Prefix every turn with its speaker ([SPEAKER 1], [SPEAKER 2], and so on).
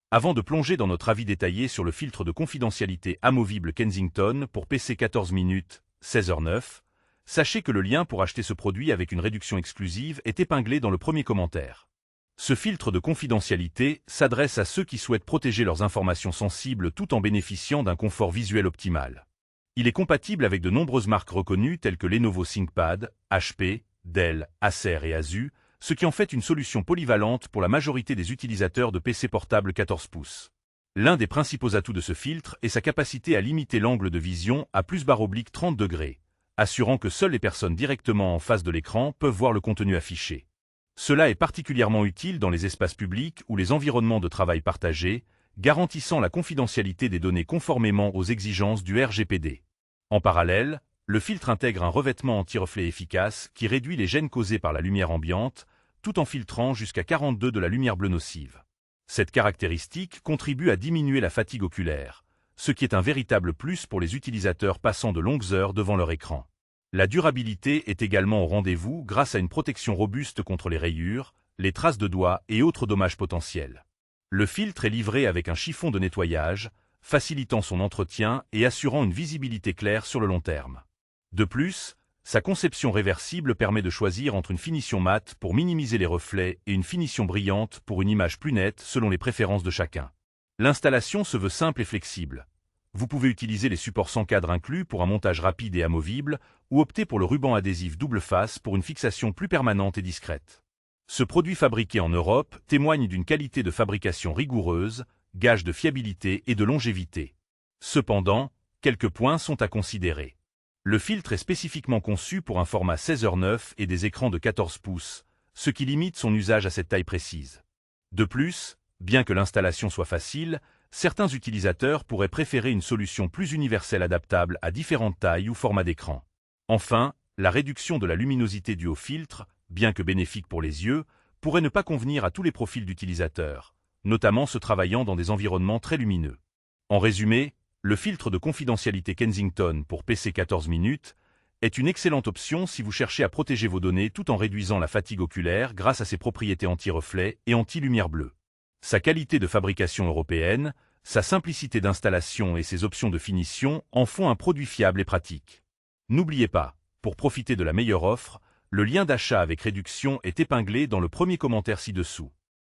[SPEAKER 1] Avant de plonger dans notre avis détaillé sur le filtre de confidentialité amovible Kensington pour PC 14 minutes, 16h09, sachez que le lien pour acheter ce produit avec une réduction exclusive est épinglé dans le premier commentaire. Ce filtre de confidentialité s'adresse à ceux qui souhaitent protéger leurs informations sensibles tout en bénéficiant d'un confort visuel optimal. Il est compatible avec de nombreuses marques reconnues telles que Lenovo ThinkPad, HP, Dell, Acer et Asus, ce qui en fait une solution polyvalente pour la majorité des utilisateurs de PC portables 14 pouces. L'un des principaux atouts de ce filtre est sa capacité à limiter l'angle de vision à +/30 degrés, assurant que seules les personnes directement en face de l'écran peuvent voir le contenu affiché. Cela est particulièrement utile dans les espaces publics ou les environnements de travail partagés, garantissant la confidentialité des données conformément aux exigences du RGPD. En parallèle, le filtre intègre un revêtement anti-reflet efficace qui réduit les gênes causées par la lumière ambiante, tout en filtrant jusqu'à 42 de la lumière bleue nocive. Cette caractéristique contribue à diminuer la fatigue oculaire, ce qui est un véritable plus pour les utilisateurs passant de longues heures devant leur écran. La durabilité est également au rendez-vous grâce à une protection robuste contre les rayures, les traces de doigts et autres dommages potentiels. Le filtre est livré avec un chiffon de nettoyage, facilitant son entretien et assurant une visibilité claire sur le long terme. De plus, sa conception réversible permet de choisir entre une finition mate pour minimiser les reflets et une finition brillante pour une image plus nette selon les préférences de chacun. L'installation se veut simple et flexible. Vous pouvez utiliser les supports sans cadre inclus pour un montage rapide et amovible, ou opter pour le ruban adhésif double face pour une fixation plus permanente et discrète. Ce produit fabriqué en Europe témoigne d'une qualité de fabrication rigoureuse, gage de fiabilité et de longévité. Cependant, quelques points sont à considérer. Le filtre est spécifiquement conçu pour un format 16h9 et des écrans de 14 pouces, ce qui limite son usage à cette taille précise. De plus, bien que l'installation soit facile, certains utilisateurs pourraient préférer une solution plus universelle adaptable à différentes tailles ou formats d'écran. Enfin, la réduction de la luminosité due au filtre, bien que bénéfique pour les yeux, pourrait ne pas convenir à tous les profils d'utilisateurs, notamment ceux travaillant dans des environnements très lumineux. En résumé, le filtre de confidentialité Kensington pour PC 14 minutes est une excellente option si vous cherchez à protéger vos données tout en réduisant la fatigue oculaire grâce à ses propriétés anti-reflets et anti-lumière bleue. Sa qualité de fabrication européenne, sa simplicité d'installation et ses options de finition en font un produit fiable et pratique. N'oubliez pas, pour profiter de la meilleure offre, le lien d'achat avec réduction est épinglé dans le premier commentaire ci-dessous.